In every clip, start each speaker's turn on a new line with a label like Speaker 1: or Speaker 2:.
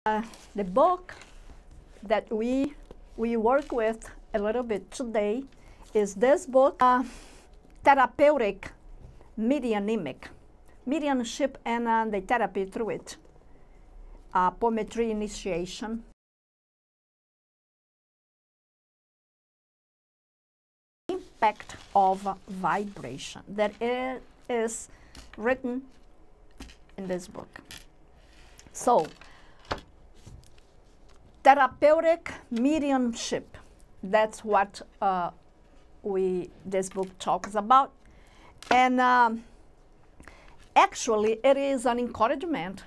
Speaker 1: The book that we work with a little bit today is this book, Therapeutic Mediumship and the Therapy Through It, APOMETRY Initiation. Impact of vibration that is written in this book. So, therapeutic mediumship, that's what this book talks about. And actually, it is an encouragement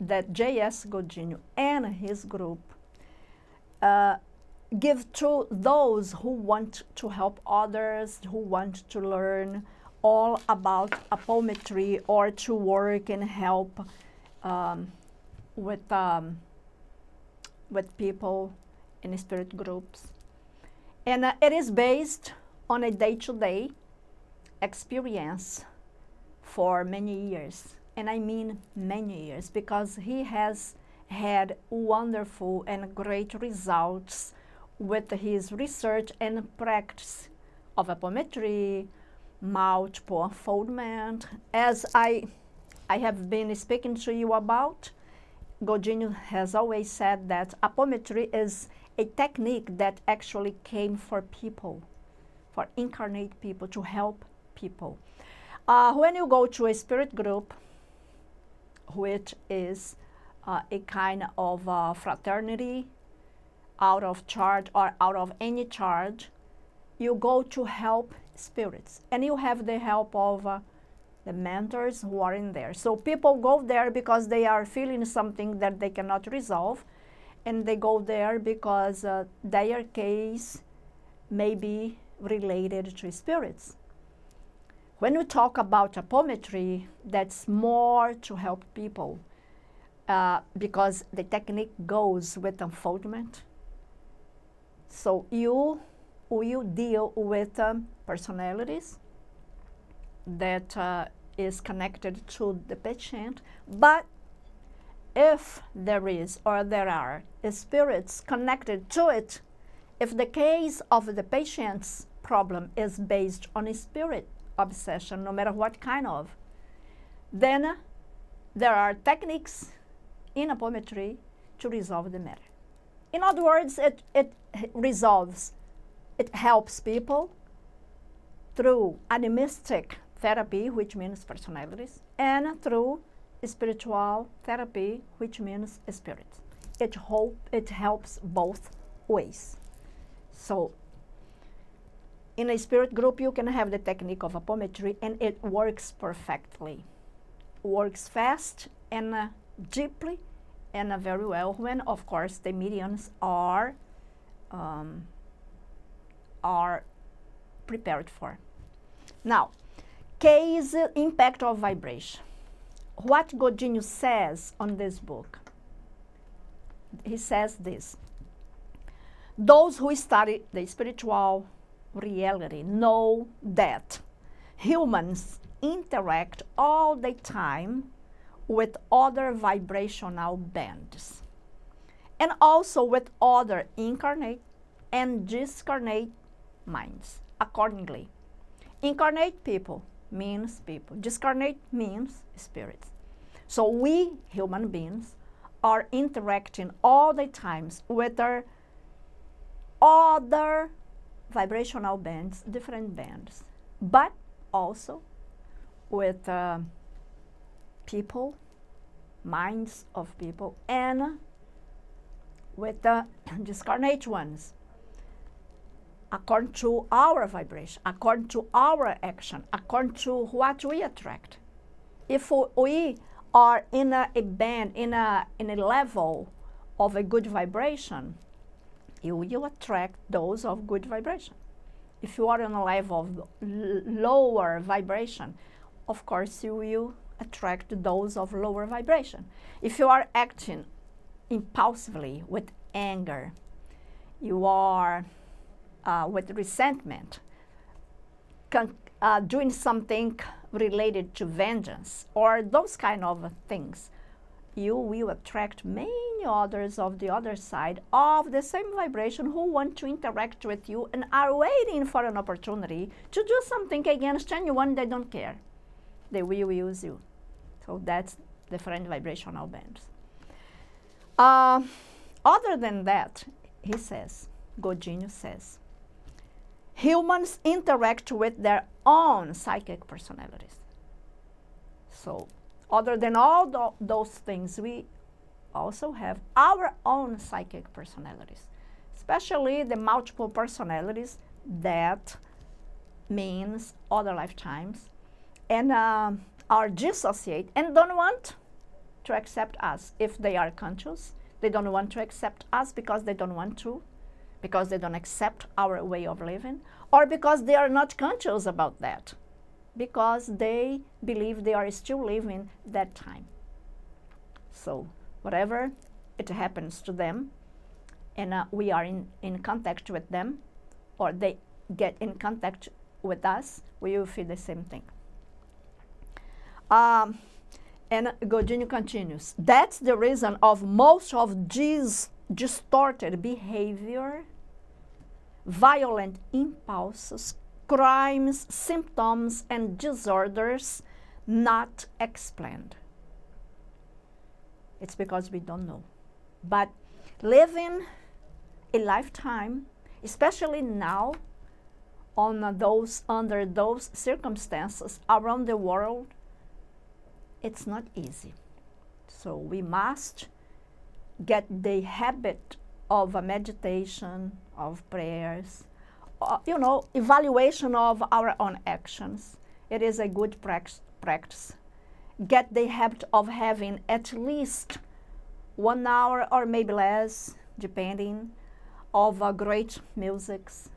Speaker 1: that J.S.Godinho and his group give to those who want to help others, who want to learn all about APOMETRY or to work and help with people in spirit groups. And it is based on a day-to-day experience for many years. And I mean many years, because he has had wonderful and great results with his research and practice of APOMETRY, multiple unfoldment. As I have been speaking to you about, Godinho has always said that APOMETRY is a technique that actually came for people, for incarnate people, to help people. When you go to a spirit group, which is a kind of fraternity, out of charge or out of any charge, you go to help spirits, and you have the help of the mentors who are in there. So people go there because they are feeling something that they cannot resolve, and they go there because their case may be related to spirits. When we talk about APOMETRY, that's more to help people because the technique goes with unfoldment. So you will deal with personalities that is connected to the patient, but if there is or there are spirits connected to it, if the case of the patient's problem is based on a spirit obsession, no matter what kind of, then there are techniques in APOMETRY to resolve the matter. In other words, it resolves, it helps people through animistic therapy, which means personalities, and through spiritual therapy, which means spirits. It helps both ways. So in a spirit group, you can have the technique of APOMETRY, and it works perfectly. Works fast and deeply and very well when, of course, the mediums are prepared for. Now, case impact of vibration. What Godinho says on this book, he says this: those who study the spiritual reality know that humans interact all the time with other vibrational bands, and also with other incarnate and discarnate minds accordingly. Incarnate people means people, discarnate means spirits. So we human beings are interacting all the times with our other vibrational bands, different bands, but also with people, minds of people, and with the discarnate ones, according to our vibration, according to our action, according to what we attract. If we are in a band, in a level of a good vibration, you will attract those of good vibration. If you are on a level of lower vibration, of course you will attract those of lower vibration. If you are acting impulsively with anger, you are with resentment, doing something related to vengeance or those kind of things, you will attract many others of the other side of the same vibration who want to interact with you and are waiting for an opportunity to do something against anyone. They don't care. They will use you. So that's different vibrational bands. Other than that, he says, Godinho says, humans interact with their own psychic personalities. So, other than all those things, we also have our own psychic personalities, especially the multiple personalities. That means other lifetimes, and are dissociate and don't want to accept us. If they are conscious, they don't want to accept us because they don't want to, because they don't accept our way of living, or because they are not conscious about that, because they believe they are still living that time. So whatever it happens to them, and we are in contact with them, or they get in contact with us, we will feel the same thing. And Godinho continues, that's the reason of most of these distorted behavior, violent impulses, crimes, symptoms, and disorders not explained. It's because we don't know. But living a lifetime, especially now, under those circumstances around the world, it's not easy. So we must get the habit of meditation, of prayers, evaluation of our own actions. It is a good practice. Get the habit of having at least 1 hour or maybe less, depending, of great musics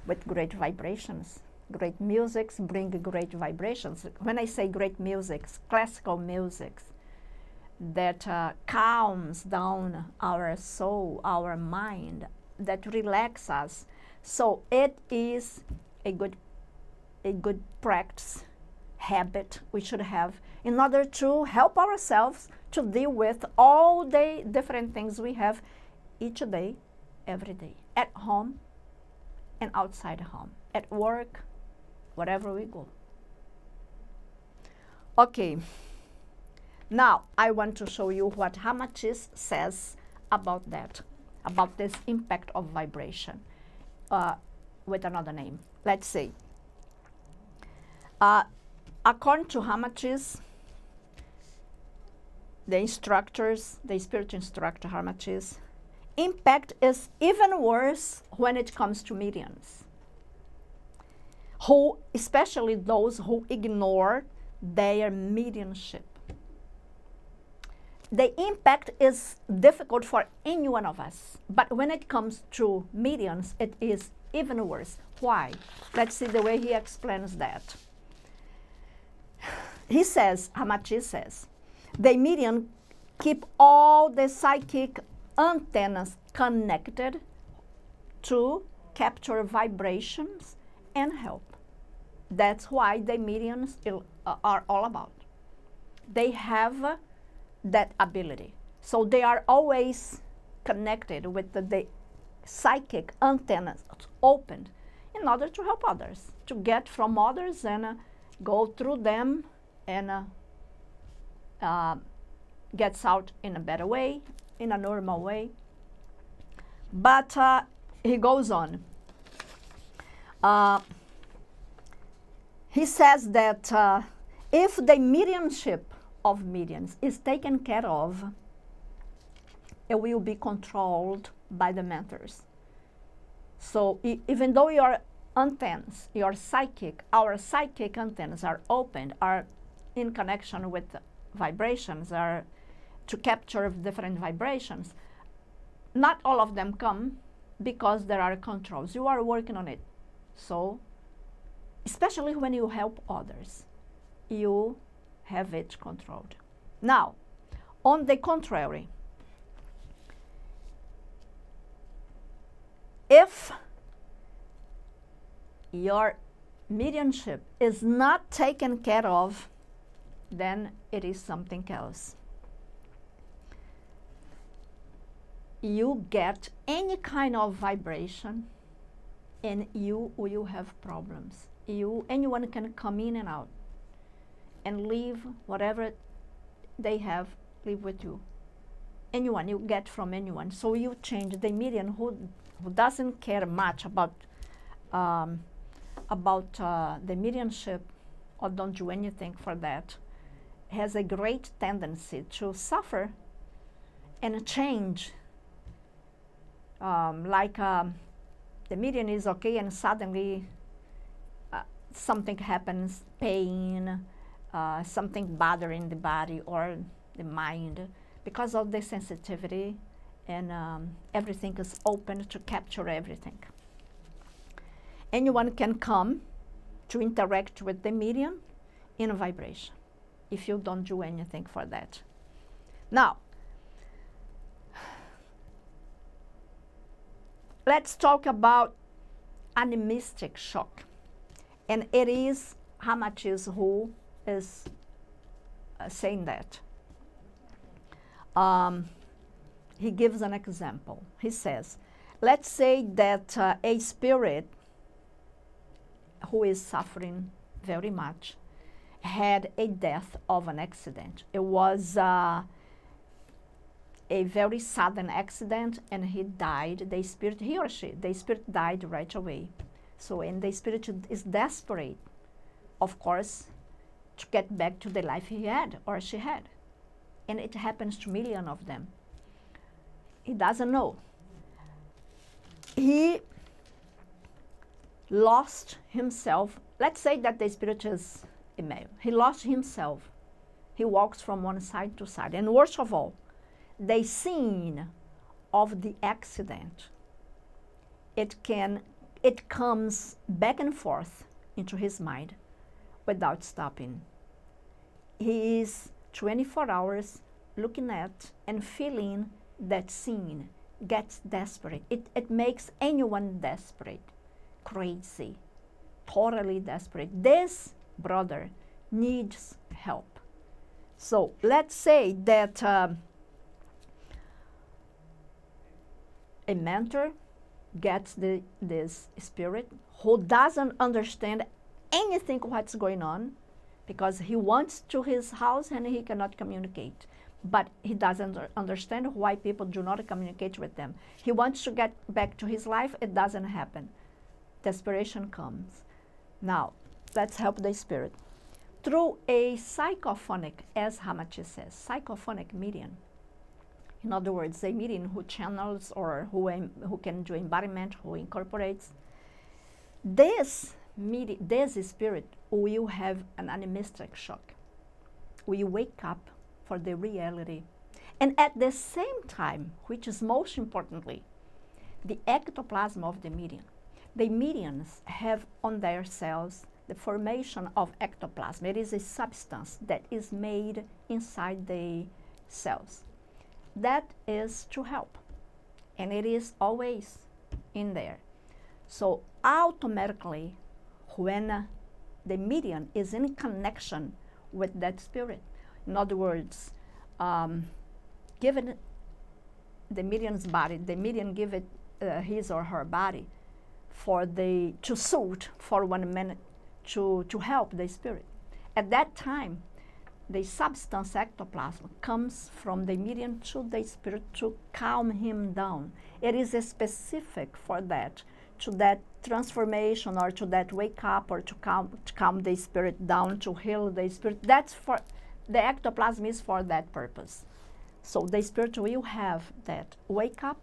Speaker 1: with great vibrations. Great musics bring great vibrations. When I say great musics, classical musics that calms down our soul, our mind, that relax us. So it is a good practice, habit we should have in order to help ourselves to deal with all the different things we have each day, every day, at home and outside home, at work, wherever we go. Okay, now I want to show you what Hamachis says about that, about this impact of vibration with another name. Let's say, according to Hamachis, the spiritual instructor Hamachis, impact is even worse when it comes to mediums, especially those who ignore their mediumship. The impact is difficult for any one of us, but when it comes to mediums, it is even worse. Why? Let's see the way he explains that. He says, Hamachi says, the medium keep all the psychic antennas connected to capture vibrations and help. That's why the mediums are all about. They have that ability. So they are always connected with the psychic antennas opened in order to help others, to get from others and go through them and gets out in a better way, in a normal way. But he goes on. He says that if the mediumship of mediums is taken care of, it will be controlled by the mentors. So even though your antennas, our psychic antennas are opened, are in connection with vibrations, are to capture different vibrations, not all of them come because there are controls. You are working on it. So, especially when you help others, you have it controlled. Now, on the contrary, if your mediumship is not taken care of, then it is something else. you get any kind of vibration and you will have problems. Anyone can come in and out and leave whatever they have, live with you. Anyone, you get from anyone. So you change. The medium who doesn't care much about the mediumship or don't do anything for that, has a great tendency to suffer and change. The medium is okay and suddenly something happens, pain, something bothering the body or the mind, because of the sensitivity, and everything is open to capture everything. Anyone can come to interact with the medium in a vibration if you don't do anything for that. Now, let's talk about animistic shock. And it is, how much is who is saying that? He gives an example. He says, let's say that a spirit who is suffering very much had a death of an accident. It was a very sudden accident and he died. The spirit, he or she, the spirit died right away. So, and the spirit is desperate, of course, to get back to the life he had or she had. And it happens to millions of them. He doesn't know. He lost himself. Let's say that the spirit is a male. He lost himself. He walks from one side to side. And worst of all, the scene of the accident, it comes back and forth into his mind without stopping. He is 24 hours looking at and feeling that scene, gets desperate. It makes anyone desperate, crazy, totally desperate. This brother needs help. So let's say that a mentor gets this spirit who doesn't understand anything what's going on, because he wants to his house and he cannot communicate. But he doesn't understand why people do not communicate with them. He wants to get back to his life. It doesn't happen. Desperation comes. Now, let's help the spirit. Through a psychophonic, as Hamachi says, psychophonic medium. In other words, a medium who channels or who can do embodiment, who incorporates. This spirit will have an animistic shock. We wake up for the reality. And at the same time, which is most importantly, the ectoplasm of the medium. The mediums have on their cells the formation of ectoplasm. It is a substance that is made inside the cells. That is to help. And it is always in there. So automatically, when the medium is in connection with that spirit, in other words, given the medium's body, the medium give it his or her body to suit for 1 minute to help the spirit. At that time, the substance ectoplasm comes from the medium to the spirit to calm him down. It is specific for that, to that transformation or to that wake up or to calm the spirit down, to heal the spirit. That's for the ectoplasm is for that purpose. So the spirit will have that wake up,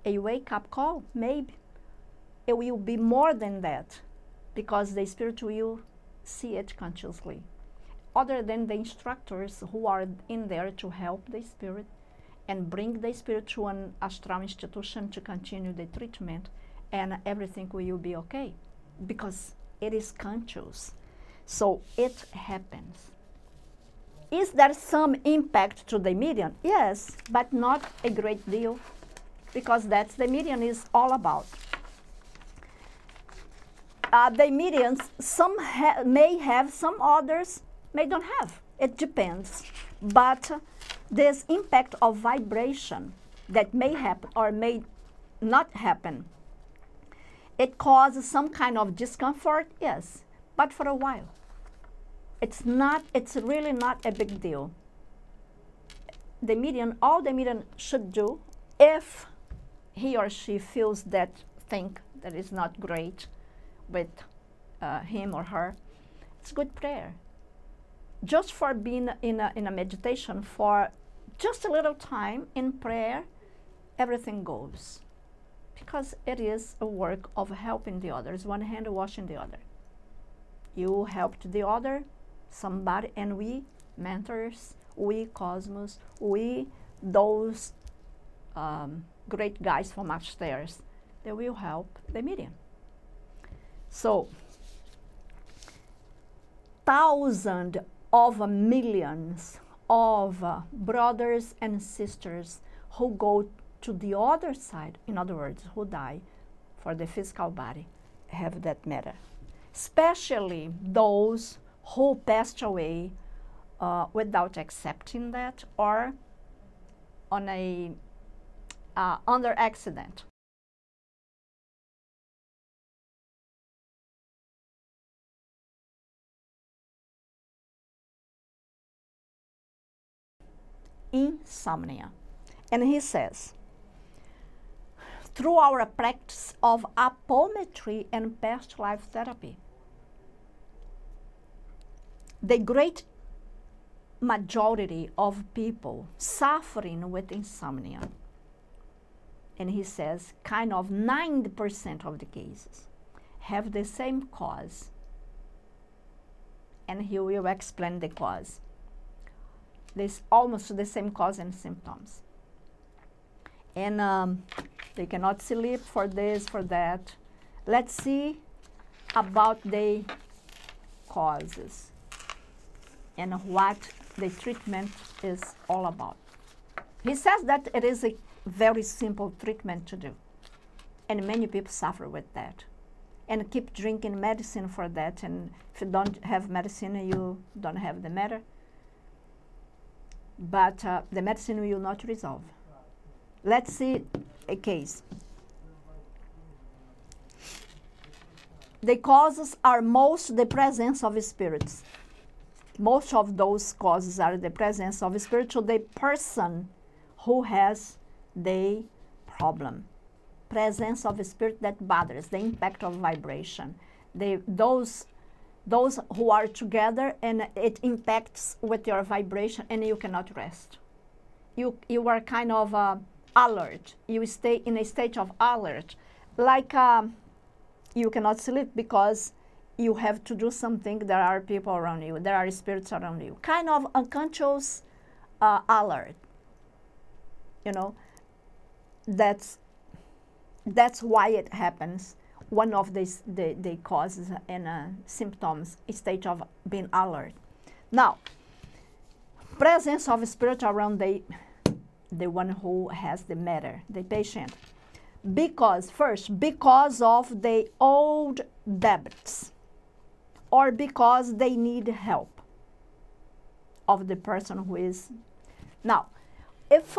Speaker 1: a wake up call, maybe. It will be more than that, because the spirit will see it consciously. Other than the instructors who are in there to help the spirit and bring the spirit to an astral institution to continue the treatment, and everything will be okay, because it is conscious. So it happens. Is there some impact to the medium? Yes, but not a great deal, because that's the medium is all about. The mediums, some may have, some others may don't have. It depends. But this impact of vibration that may happen or may not happen. It causes some kind of discomfort, yes, but for a while. It's really not a big deal. The medium, all the medium should do, if he or she feels that thing that is not great with him or her, it's good prayer. Just for being in a meditation for just a little time in prayer, everything goes. Because it is a work of helping the others, one hand washing the other. You helped the other, somebody, and we, mentors, we, cosmos, we, those great guys from upstairs, they will help the medium. So, thousands of millions of brothers and sisters who go to the other side, in other words, who die for the physical body, have that matter. Especially those who passed away without accepting that, or on a under accident. Insomnia. And he says, through our practice of APOMETRY and past life therapy, the great majority of people suffering with insomnia, and he says kind of 90% of the cases have the same cause, and he will explain the cause. There's almost the same cause and symptoms. And they cannot sleep for this, for that. Let's see about the causes and what the treatment is all about. He says that it is a very simple treatment to do, and many people suffer with that and keep drinking medicine for that, and if you don't have medicine, you don't have the matter, but the medicine will not resolve. Let's see a case. The causes are most the presence of spirits. Most of those causes are the presence of spirit to the person who has the problem. Presence of spirit that bothers, the impact of vibration. Those who are together and it impacts with your vibration and you cannot rest. You are kind of alert. You stay in a state of alert. Like you cannot sleep because you have to do something. There are people around you. There are spirits around you. Kind of unconscious alert. You know, that's why it happens. One of the causes and symptoms, a state of being alert. Now, presence of spirit around the one who has the matter, the patient. Because of the old debts, or because they need help of the person who is. Now, if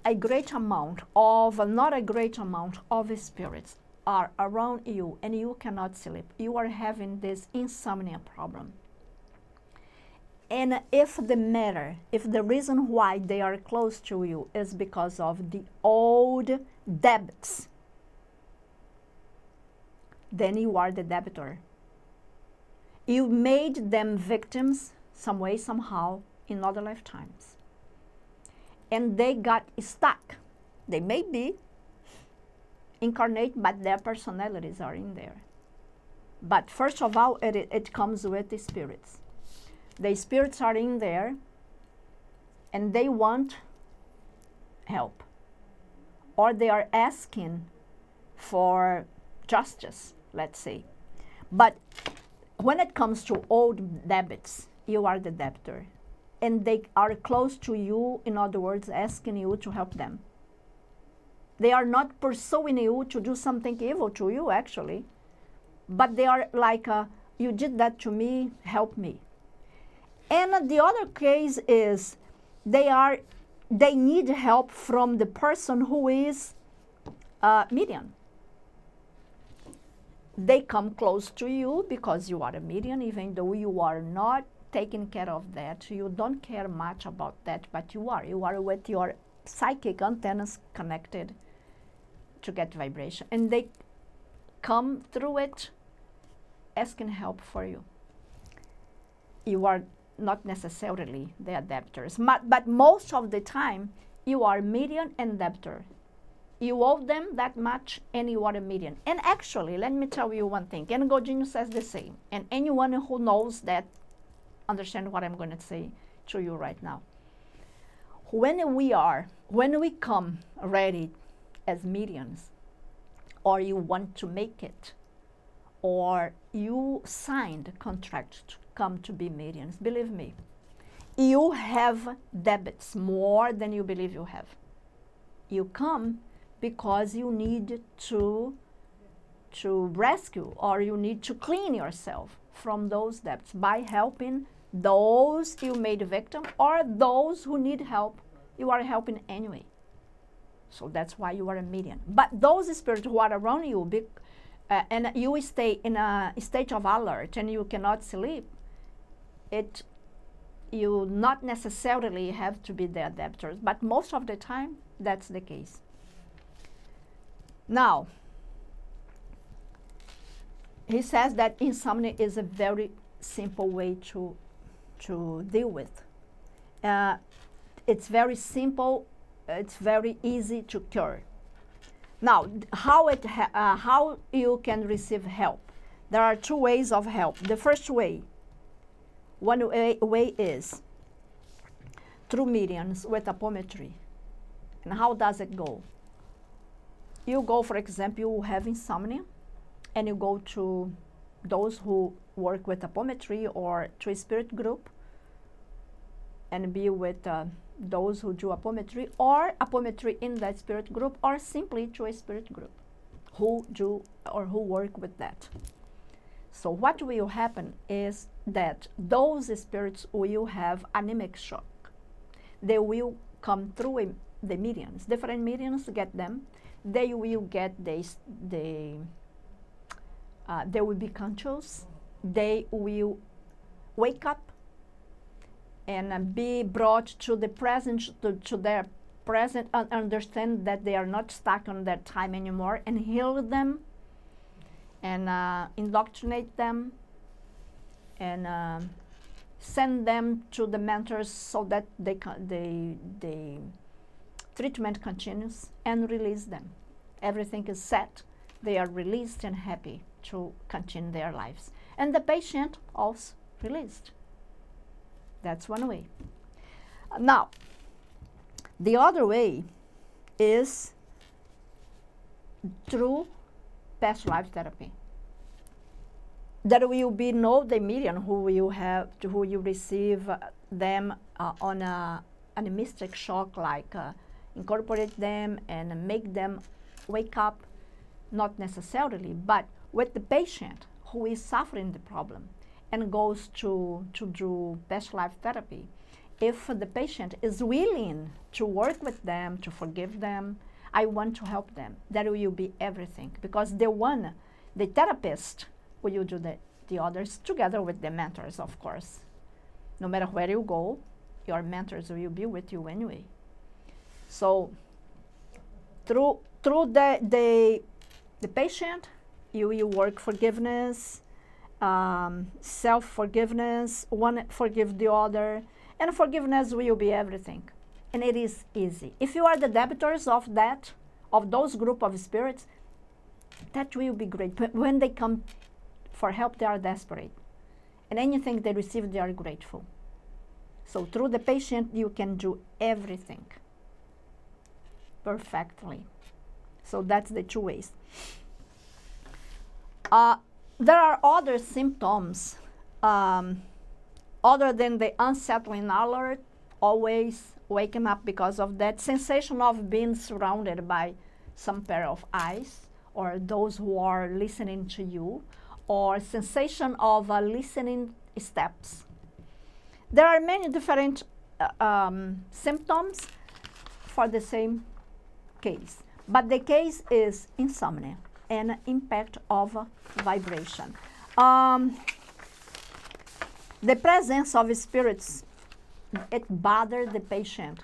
Speaker 1: a great amount of, not a great amount of spirits are around you and you cannot sleep, you are having this insomnia problem. And if the reason why they are close to you is because of the old debts, then you are the debtor. You made them victims some way, somehow, in other lifetimes. And they got stuck. They may be incarnate, but their personalities are in there. But first of all, it comes with the spirits. The spirits are in there, and they want help. Or they are asking for justice, let's say. But when it comes to old debts, you are the debtor. And they are close to you, in other words, asking you to help them. They are not pursuing you to do something evil to you, actually. But they are like, you did that to me, help me. And the other case is they are they need help from the person who is medium. They come close to you because you are a medium, even though you are not taking care of that. You don't care much about that, but you are. You are with your psychic antennas connected to get vibration. And they come through it asking help for you. You are not necessarily the adapters, but most of the time, you are medium and adapter. You owe them that much, and you are a medium. And actually, let me tell you one thing, and Godinho says the same, and anyone who knows that, understand what I'm going to say to you right now. When we come ready as mediums, or you want to make it, or you signed a contract to come to be mediums, believe me, you have debits more than you believe you have. You come because you need to rescue, or you need to clean yourself from those debts by helping those you made a victim, or those who need help, you are helping anyway. So that's why you are a medium. But those spirits who are around you, and you stay in a state of alert and you cannot sleep, you not necessarily have to be the adapters, but most of the time, that's the case. Now, he says that insomnia is a very simple way to deal with. It's very simple, it's very easy to cure. Now, how you can receive help? There are two ways of help. The first way, one way is through mediums with APOMETRY. And how does it go? You go, for example, you have insomnia, and you go to those who work with APOMETRY or to a spirit group, and be with those who do APOMETRY, or APOMETRY in that spirit group, or simply to a spirit group who do or who work with that. So what will happen is that those spirits will have anemic shock. They will come through the mediums. Different mediums get them. They will get they will be conscious. They will wake up and be brought to the present, to their present, and understand that they are not stuck on that time anymore, and heal them, and indoctrinate them, and send them to the mentors so that the treatment continues, and release them. Everything is set. They are released and happy to continue their lives. And the patient also released. That's one way. Now, the other way is through past life therapy. There will be no the medium who you receive them on a mystic shock, like incorporate them and make them wake up, not necessarily, but with the patient who is suffering the problem and goes to do past life therapy. If the patient is willing to work with them, to forgive them, I want to help them. That will be everything, because the therapist will do the others together with the mentors, of course. No matter where you go, your mentors will be with you anyway. So through the patient, you will work forgiveness, self-forgiveness, one forgive the other, and forgiveness will be everything. And it is easy. If you are the debtors of those group of spirits, that will be great. But when they come for help, they are desperate. And anything they receive, they are grateful. So through the patient, you can do everything perfectly. So that's the two ways. There are other symptoms other than the unsettling alert, always waking up because of that sensation of being surrounded by some pair of eyes, or those who are listening to you, or sensation of listening steps. There are many different symptoms. for the same case, but the case is insomnia and impact of vibration. The presence of spirits, it bothers the patient,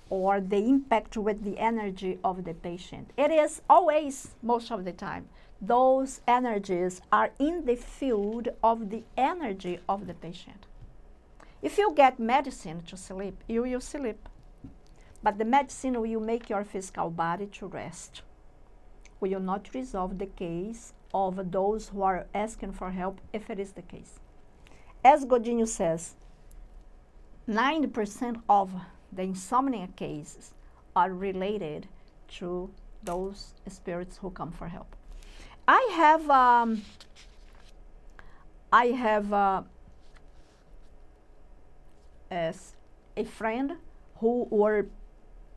Speaker 1: or the impact with the energy of the patient. It is always, most of the time, those energies are in the field of the energy of the patient. If you get medicine to sleep, you will sleep. But the medicine will make your physical body to rest. Will not resolve the case of those who are asking for help, if it is the case. As Godinho says, 90% of the insomnia cases are related to those spirits who come for help. I have as a friend who were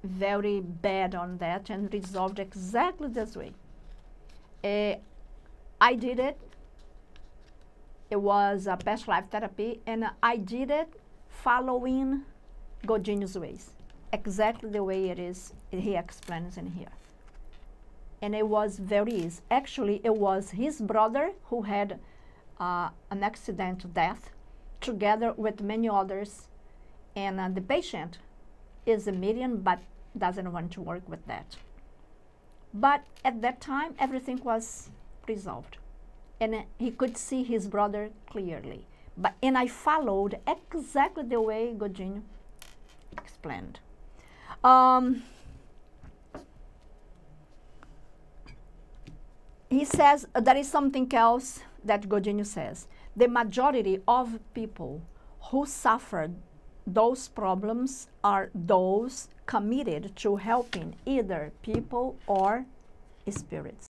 Speaker 1: very bad on that and resolved exactly this way. I did it. It was a past life therapy, and I did it following Godinho's ways, exactly the way it is, he explains in here. And it was very easy. Actually, it was his brother who had an accidental death, together with many others, and the patient is a medium but doesn't want to work with that. But at that time, everything was resolved, and he could see his brother clearly. And I followed exactly the way Godinho explained. He says there is something else that Godinho says. The majority of people who suffered those problems are those committed to helping either people or spirits.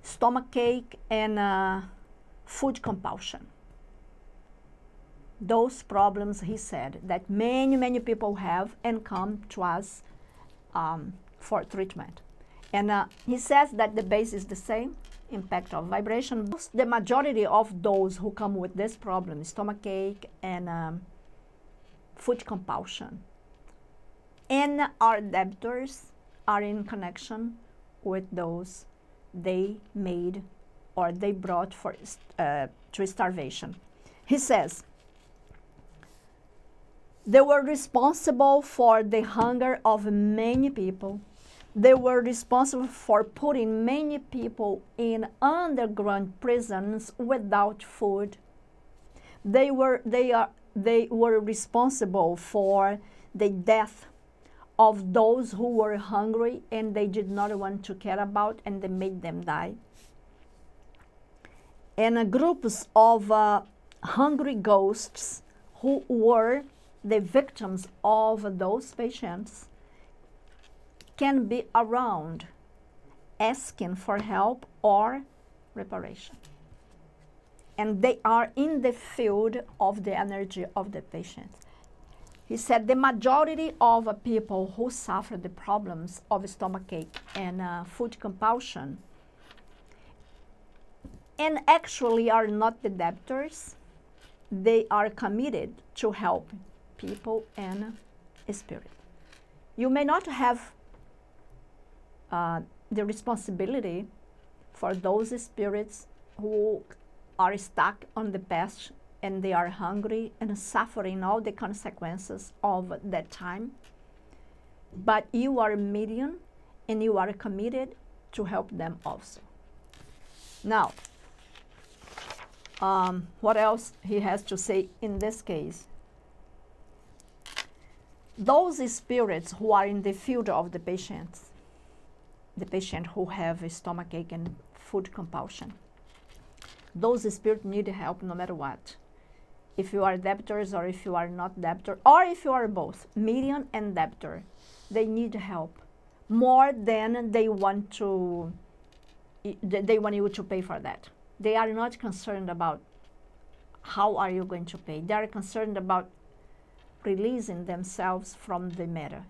Speaker 1: Stomachache and food compulsion. Those problems, he said, that many people have and come to us for treatment. And he says that the base is the same, impact of vibration. The majority of those who come with this problem, stomachache and food compulsion, and our debtors are in connection with those they made or they brought for to starvation. He says, they were responsible for the hunger of many people. They were responsible for putting many people in underground prisons without food. They were responsible for the death of those who were hungry and they did not want to care about, and they made them die. And groups of hungry ghosts who were the victims of those patients can be around asking for help or reparation. And they are in the field of the energy of the patient. He said the majority of people who suffer the problems of stomachache and food compulsion and actually are not the debtors, they are committed to help people and spirit. You may not have the responsibility for those spirits who are stuck on the past and they are hungry and suffering all the consequences of that time. But you are a medium and you are committed to help them also. Now, what else he has to say in this case? Those spirits who are in the field of the patient who have a stomachache and food compulsion, those spirits need help no matter what. If you are debtors or if you are not debtor, or if you are both, medium and debtor, they need help more than they want you to pay for that. They are not concerned about how are you going to pay. They are concerned about releasing themselves from the matter.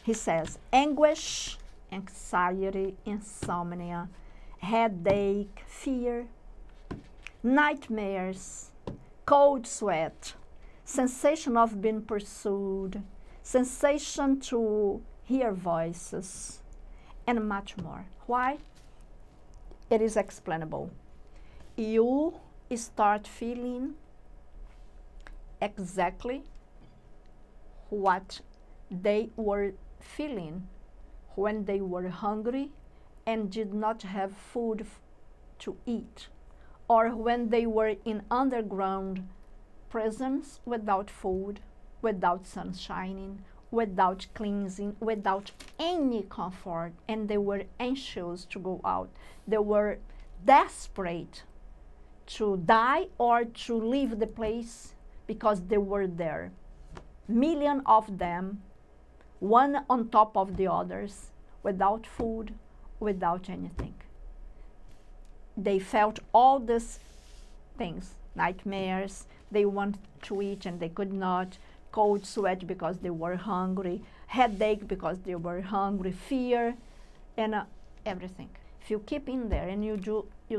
Speaker 1: He says, anguish, anxiety, insomnia, headache, fear, nightmares, cold sweat, sensation of being pursued, sensation to hear voices, and much more. Why? It is explainable. You start feeling exactly what they were feeling when they were hungry and did not have food to eat, or when they were in underground prisons without food, without sun shining, without cleansing, without any comfort, and they were anxious to go out. They were desperate to die or to leave the place because they were there. Millions of them, one on top of the others, without food, without anything. They felt all these things, nightmares, they wanted to eat and they could not, cold sweat because they were hungry, headache because they were hungry, fear, and everything. If you keep in there and you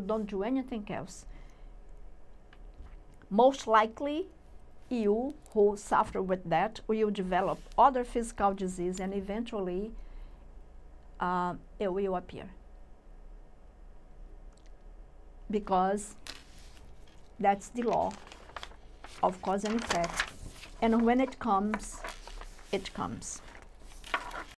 Speaker 1: don't do anything else, most likely you who suffer with that will develop other physical disease, and eventually it will appear, because that's the law of cause and effect, and when it comes, it comes.